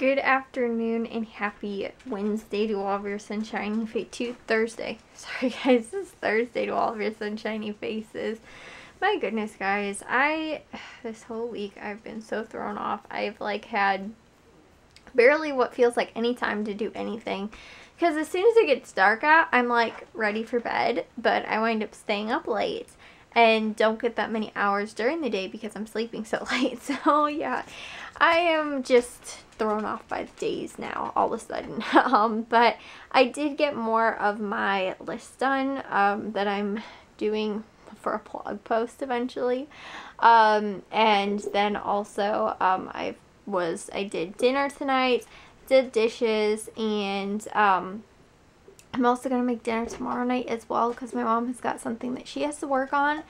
Good afternoon and happy Wednesday to all of your sunshiny faces. Thursday. Sorry guys, this is Thursday to all of your sunshiny faces. My goodness guys, this whole week I've been so thrown off. I've had barely what feels like any time to do anything. Because as soon as it gets dark out, I'm ready for bed, but I wind up staying up late and don't get that many hours during the day because I'm sleeping so late. So yeah, I am just thrown off by the days now all of a sudden. But I did get more of my list done that I'm doing for a blog post eventually. And then also I did dinner tonight, did dishes, and I'm also going to make dinner tomorrow night as well because my mom has got something that she has to work on.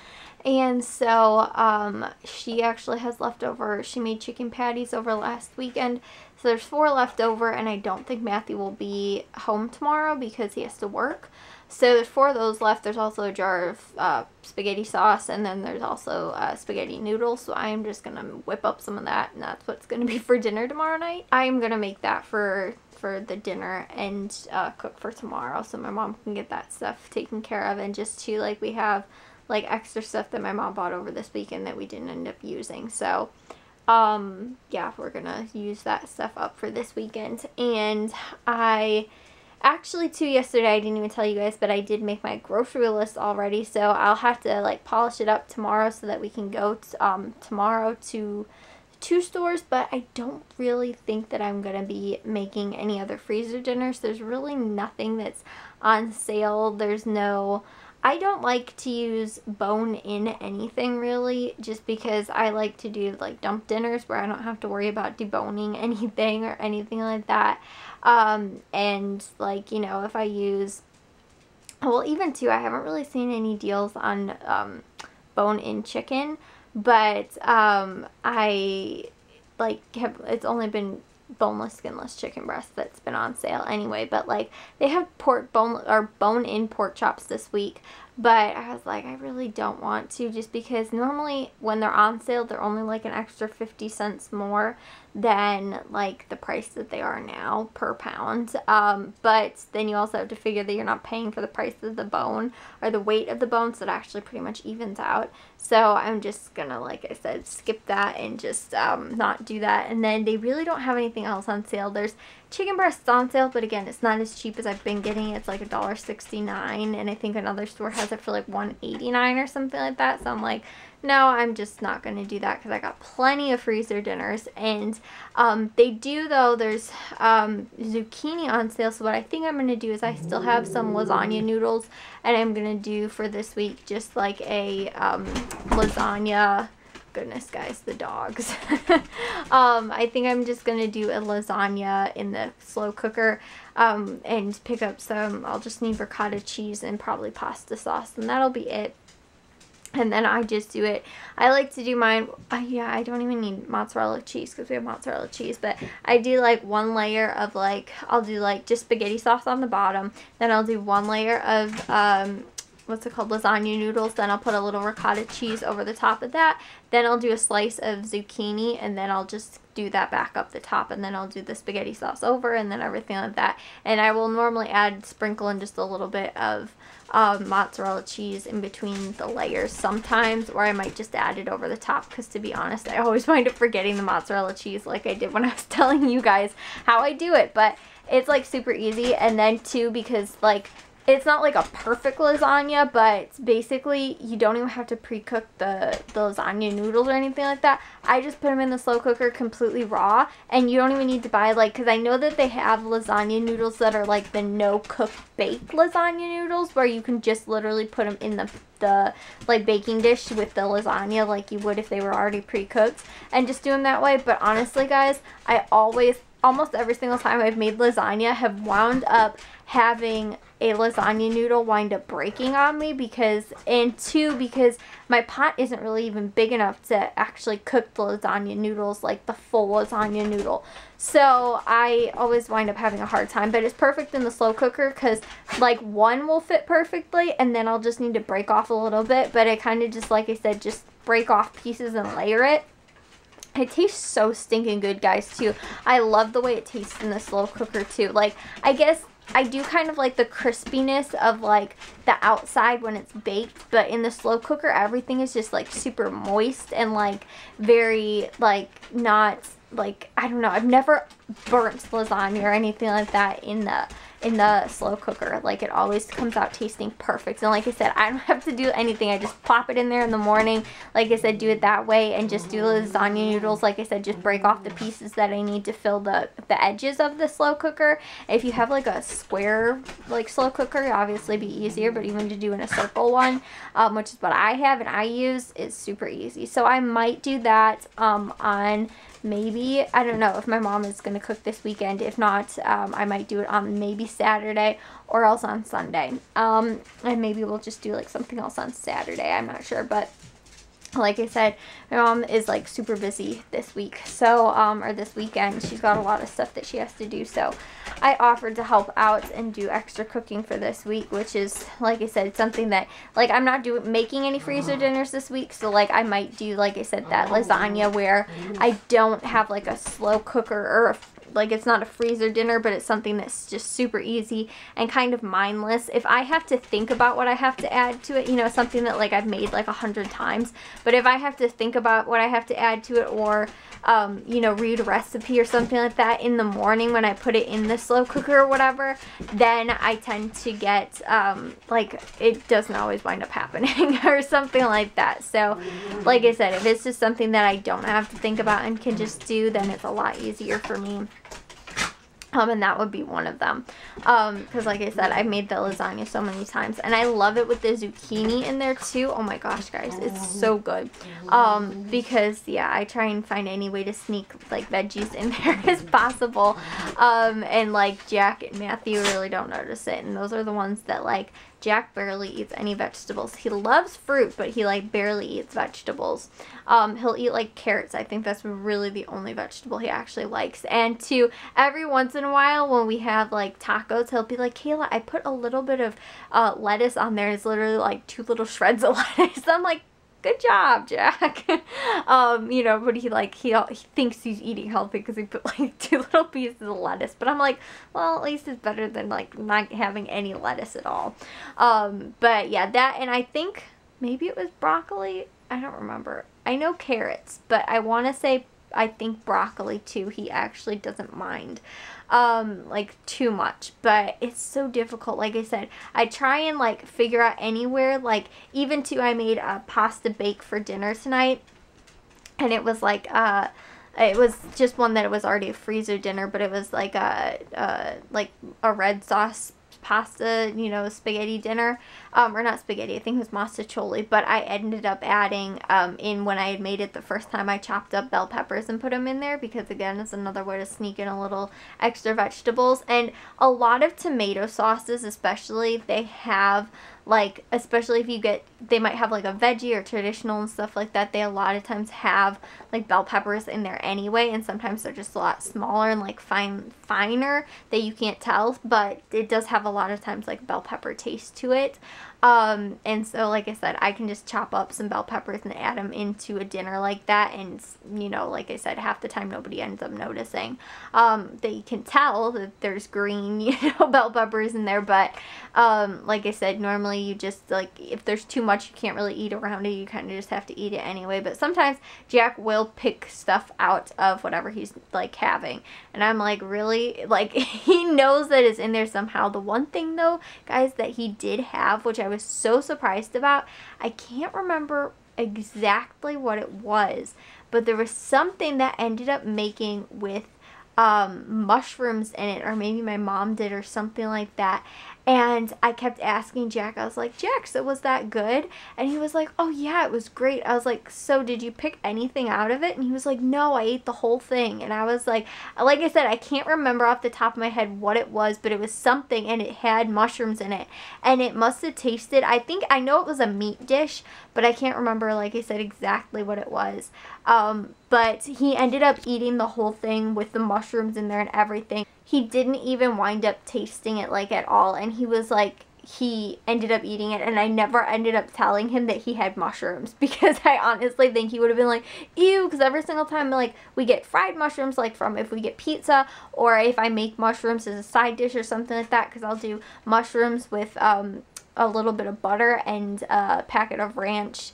And so she actually has leftover. She made chicken patties over last weekend. So there's 4 left over, and I don't think Matthew will be home tomorrow because he has to work. So there's 4 of those left. There's also a jar of spaghetti sauce, and then there's also spaghetti noodles. So I am just going to whip up some of that, and that's what's going to be for dinner tomorrow night. I am going to make that for the dinner and cook for tomorrow so my mom can get that stuff taken care of, and just to we have extra stuff that my mom bought over this weekend that we didn't end up using. So yeah, we're gonna use that stuff up for this weekend. And I actually too, yesterday I didn't even tell you guys, but I did make my grocery list already, so I'll have to polish it up tomorrow so that we can go tomorrow to 2 stores. But I don't really think that I'm gonna be making any other freezer dinners. There's really nothing that's on sale. I don't like to use bone-in anything really, just because I like to do dump dinners where I don't have to worry about deboning anything or anything like that. And if I use, well, even too, I haven't really seen any deals on bone-in chicken, but it's only been boneless, skinless chicken breast that's been on sale anyway. But they have bone-in pork chops this week, but I was I really don't want to, just because normally when they're on sale they're only an extra 50 cents more than the price that they are now per pound. But then you also have to figure that you're not paying for the price of the bone or the weight of the bone, so it actually pretty much evens out. So I'm just gonna, like I said, skip that and just not do that. And then they really don't have anything else on sale. There's chicken breasts on sale, but again, it's not as cheap as I've been getting. It's $1.69, and I think another store has it for $1.89 or something like that. So I'm no, I'm just not going to do that because I got plenty of freezer dinners. And they do, though, there's zucchini on sale. So what I think I'm going to do is I still have some lasagna noodles, and I'm going to do for this week just a lasagna. Goodness guys, the dogs. I think I'm just going to do a lasagna in the slow cooker and pick up some. I'll just need ricotta cheese and probably pasta sauce, and that'll be it. And then I just do it. I like to do mine. Yeah, I don't even need mozzarella cheese because we have mozzarella cheese. But I do 1 layer of I'll do just spaghetti sauce on the bottom. Then I'll do 1 layer of what's it called, lasagna noodles. Then I'll put a little ricotta cheese over the top of that. Then I'll do a slice of zucchini, and then I'll just do that back up the top, and then I'll do the spaghetti sauce over, and then everything like that. And I will normally sprinkle in just a little bit of mozzarella cheese in between the layers sometimes, or I might just add it over the top, because to be honest, I always wind up forgetting the mozzarella cheese like I did when I was telling you guys how I do it. But it's super easy. And then too, because it's not a perfect lasagna, but basically you don't even have to pre-cook the lasagna noodles or anything like that. I just put them in the slow cooker completely raw, and you don't even need to buy because I know that they have lasagna noodles that are the no-cook baked lasagna noodles, where you can just literally put them in the baking dish with the lasagna like you would if they were already pre-cooked, and just do them that way. But honestly guys, I almost every single time I've made lasagna have wound up having a lasagna noodle wind up breaking on me, because my pot isn't really even big enough to actually cook the lasagna noodles the full lasagna noodle. So I always wind up having a hard time, but it's perfect in the slow cooker because one will fit perfectly, and then I'll just need to break off a little bit, but I kind of just, like I said, just break off pieces and layer it. It tastes so stinking good, guys, too. I love the way it tastes in the slow cooker, too. Like, I guess I do kind of like the crispiness of, like, the outside when it's baked. But in the slow cooker, everything is just, like, super moist and, like, very, like, not, like, I don't know. I've never burnt lasagna or anything like that in the slow cooker. Like, it always comes out tasting perfect. And like I said, I don't have to do anything. I just plop it in there in the morning. Like I said, do it that way and just do the lasagna noodles. Like I said, just break off the pieces that I need to fill the edges of the slow cooker. If you have like a square like slow cooker, it'll obviously be easier, but even to do in a circle one, which is what I have and I use, is super easy. So I might do that on maybe, I don't know if my mom is going to cook this weekend. If not, I might do it on maybe Saturday or else on Sunday. And maybe we'll just do like something else on Saturday. I'm not sure, but like I said, my mom is like super busy this week, so, or this weekend. She's got a lot of stuff that she has to do, so I offered to help out and do extra cooking for this week, which is, like I said, something that, like, I'm not making any freezer dinners this week, so, like, I might do, like I said, that lasagna where I don't have, like, a slow cooker or like, it's not a freezer dinner, but it's something that's just super easy and kind of mindless. If I have to think about what I have to add to it, you know, something that, like, I've made, like, 100 times, but if I have to think about what I have to add to it or, you know, read a recipe or something like that in the morning when I put it in the slow cooker or whatever, then I tend to get, like, it doesn't always wind up happening or something like that. So, like I said, if it's just something that I don't have to think about and can just do, then it's a lot easier for me. And that would be one of them. Because like I said, I've made the lasagna so many times. And I love it with the zucchini in there too. Oh my gosh, guys. It's so good. Because, yeah, I try and find any way to sneak, like, veggies in there as possible. And, like, Jack and Matthew really don't notice it. And those are the ones that, like, Jack barely eats any vegetables. He loves fruit, but he, like, barely eats vegetables. He'll eat, like, carrots. I think that's really the only vegetable he actually likes. And every once in a while when we have, like, tacos, he'll be like, Kayla, I put a little bit of lettuce on there. It's literally, like, 2 little shreds of lettuce. I'm like, good job, Jack. You know, but he thinks he's eating healthy because he put, like, 2 little pieces of lettuce. But I'm like, well, at least it's better than, like, not having any lettuce at all. But yeah, that, and I think maybe it was broccoli. I don't remember. I know carrots, but I want to say, I think broccoli too. He actually doesn't mind, like, too much, but it's so difficult. Like I said, I try and, like, figure out anywhere, like, even too, I made a pasta bake for dinner tonight, and it was like, it was just one that it was already a freezer dinner, but it was like a red sauce pasta, you know, spaghetti dinner, or not spaghetti, I think it was mostaccioli, but I ended up adding, in when I had made it the first time, I chopped up bell peppers and put them in there, because again, it's another way to sneak in a little extra vegetables. And a lot of tomato sauces, especially, they have, like, especially if you get, they might have, like, a veggie or traditional and stuff like that, they a lot of times have, like, bell peppers in there anyway, and sometimes they're just a lot smaller and, like, finer that you can't tell, but it does have a lot of times, like, bell pepper taste to it. And so, like I said, I can just chop up some bell peppers and add them into a dinner like that, and, you know, like I said, half the time nobody ends up noticing. They can tell that there's green, you know, bell peppers in there, but, like I said, normally you just, like, if there's too much, you can't really eat around it, you kind of just have to eat it anyway. But sometimes Jack will pick stuff out of whatever he's, like, having, and I'm like, really? Like, he knows that it's in there somehow. The one thing, though, guys, that he did have, which I was so surprised about, I can't remember exactly what it was, but there was something that ended up making with mushrooms in it, or maybe my mom did or something like that. And I kept asking Jack, I was like, Jack, so was that good? And he was like, oh yeah, it was great. I was like, so did you pick anything out of it? And he was like, no, I ate the whole thing. And I was like I said, I can't remember off the top of my head what it was, but it was something, and it had mushrooms in it, and it must have tasted, I know it was a meat dish, but I can't remember, like I said, exactly what it was. But he ended up eating the whole thing with the mushrooms in there and everything. He didn't even wind up tasting it, like, at all, and he was like, he ended up eating it, and I never ended up telling him that he had mushrooms, because I honestly think he would have been like, ew, because every single time, like, we get fried mushrooms, like, from if we get pizza, or if I make mushrooms as a side dish or something like that, because I'll do mushrooms with, a little bit of butter and a packet of ranch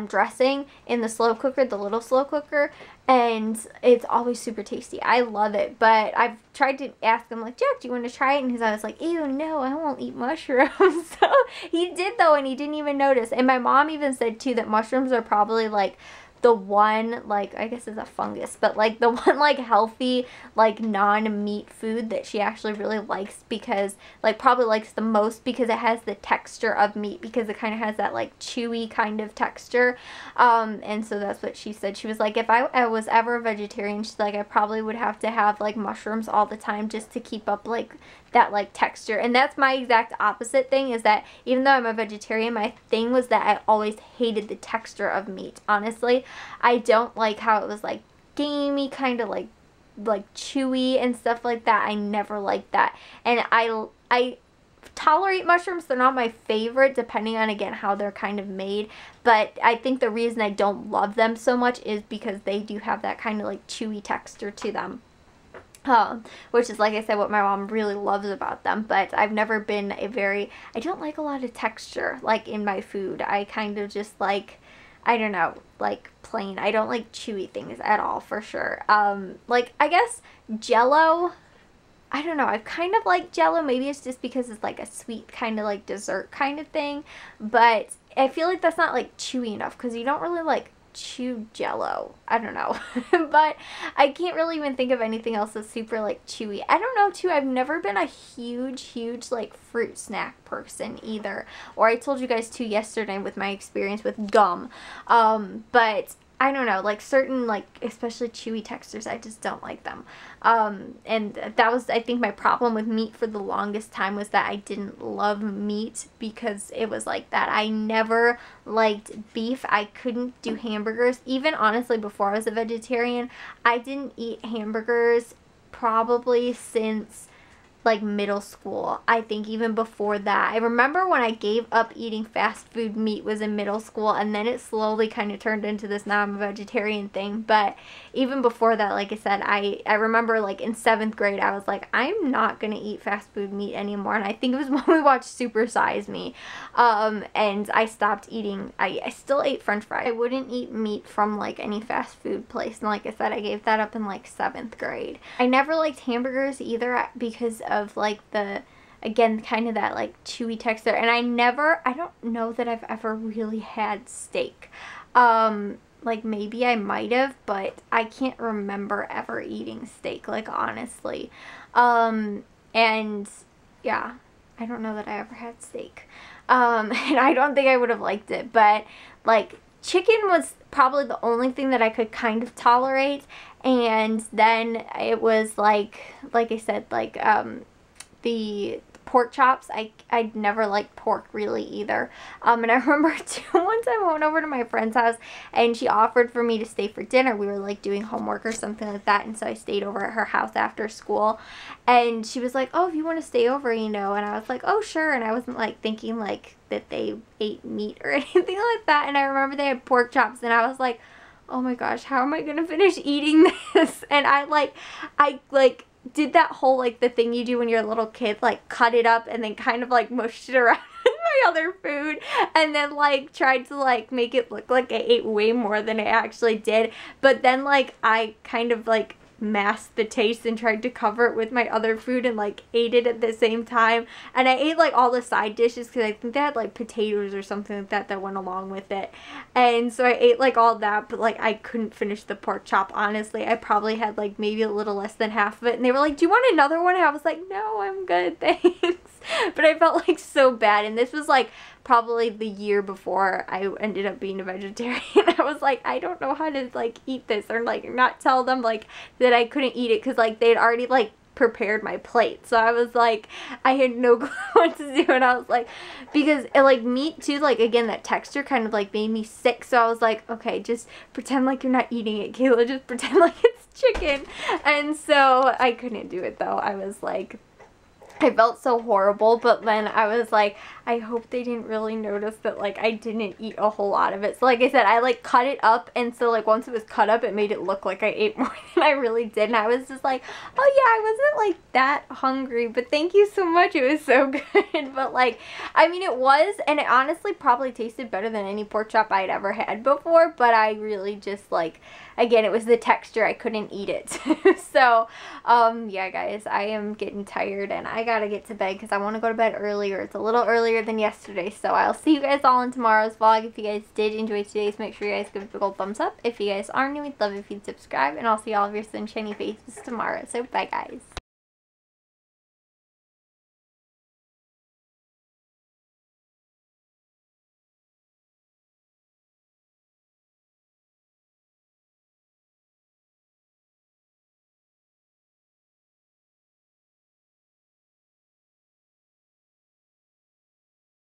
dressing in the slow cooker, the little slow cooker, and it's always super tasty. I love it, but I've tried to ask him, like, Jack, do you want to try it? And I was like, ew, no, I won't eat mushrooms. So he did, though, and he didn't even notice. And my mom even said, too, that mushrooms are probably, like, the one, like, I guess it's a fungus, but, like, the one, like, healthy, like, non-meat food that she actually really likes, because, like, probably likes the most, because it has the texture of meat, because it kind of has that, like, chewy kind of texture, and so that's what she said. She was like, if I was ever a vegetarian, she's like, I probably would have to have, like, mushrooms all the time just to keep up, like, that, like, texture. And that's my exact opposite thing, is that even though I'm a vegetarian, my thing was that I always hated the texture of meat, honestly. I don't like how it was, like, gamey, kind of, like chewy and stuff like that. I never liked that. And I tolerate mushrooms. They're not my favorite, depending on, again, how they're kind of made. But I think the reason I don't love them so much is because they do have that kind of, like, chewy texture to them. Which is, like I said, what my mom really loves about them. But I've never been I don't like a lot of texture, like, in my food. I kind of just like, I don't know, like, plain. I don't like chewy things at all, for sure. Like, I guess Jell-O, I don't know, I've kind of liked Jell-O. Maybe it's just because it's, like, a sweet kind of, like, dessert kind of thing. But I feel like that's not, like, chewy enough, because you don't really, like, chew Jell-O. I don't know. But I can't really even think of anything else that's super, like, chewy. I don't know, too. I've never been a huge, like, fruit snack person either. Or I told you guys, too, yesterday with my experience with gum. But I don't know, like, certain, like, especially chewy textures, I just don't like them. And that was, I think, my problem with meat for the longest time, was that I didn't love meat because it was like that. I never liked beef. I couldn't do hamburgers. Even, honestly, before I was a vegetarian, I didn't eat hamburgers probably since, like, middle school. I think even before that. I remember when I gave up eating fast food meat was in middle school, and then it slowly kind of turned into this now I'm a vegetarian thing. But even before that, like I said, I remember, like, in 7th grade, I was like, I'm not gonna eat fast food meat anymore. And I think it was when we watched Super Size Me. And I stopped eating. I still ate french fries. I wouldn't eat meat from, like, any fast food place. And like I said, I gave that up in, like, 7th grade. I never liked hamburgers either, because of, like, the, again, kind of that, like, chewy texture. And I don't know that I've ever really had steak. Like, maybe I might have, but I can't remember ever eating steak, like, honestly. And yeah, I don't know that I ever had steak. And I don't think I would have liked it, but, like, chicken was probably the only thing that I could kind of tolerate. And then it was, like I said, like, the pork chops. I never liked pork really either. And I remember, too, one time I went over to my friend's house, and she offered for me to stay for dinner. We were, like, doing homework or something like that, and so I stayed over at her house after school. And she was like, oh, if you want to stay over, you know. And I was like, oh, sure. And I wasn't, like, thinking, like, that they ate meat or anything like that. And I remember they had pork chops, and I was like, oh my gosh, how am I gonna finish eating this? And I did that whole, like, the thing you do when you're a little kid, like, cut it up and then kind of, like, mushed it around in my other food, and then, like, tried to, like, make it look like I ate way more than I actually did. But then, like, I kind of, like, masked the taste and tried to cover it with my other food and, like, ate it at the same time. And I ate, like, all the side dishes, because I think they had, like, potatoes or something like that that went along with it. And so I ate, like, all that, but, like, I couldn't finish the pork chop, honestly. I probably had, like, maybe a little less than half of it, and they were like, do you want another one? And I was like, no, I'm good, thanks. But I felt, like, so bad. And this was, like, probably the year before I ended up being a vegetarian. I was like, I don't know how to, like, eat this, or, like, not tell them, like, that I couldn't eat it, because, like, they had already, like, prepared my plate. So I was like, I had no clue what to do. And I was like, because it, like, meat too, like, again, that texture kind of, like, made me sick. So I was like, okay, just pretend like you're not eating it, Kayla. Just pretend like it's chicken. And so I couldn't do it, though. I was like, I felt so horrible, but then I was like, I hope they didn't really notice that, like, I didn't eat a whole lot of it. So, like I said, I, like, cut it up, and so, like, once it was cut up, it made it look like I ate more than I really did, and I was just like, oh, yeah, I wasn't, like, that hungry, but thank you so much, it was so good. But, like, I mean, it was, and it honestly probably tasted better than any pork chop I'd ever had before, but I really just, like, again, it was the texture, I couldn't eat it. So, yeah, guys, I am getting tired, and I gotta get to bed because I want to go to bed earlier. It's a little earlier than yesterday, so I'll see you guys all in tomorrow's vlog. If you guys did enjoy today's, make sure you guys give it a big old thumbs up. If you guys are new, we'd love if you'd subscribe, and I'll see all of your sunshiny faces tomorrow. So, bye, guys.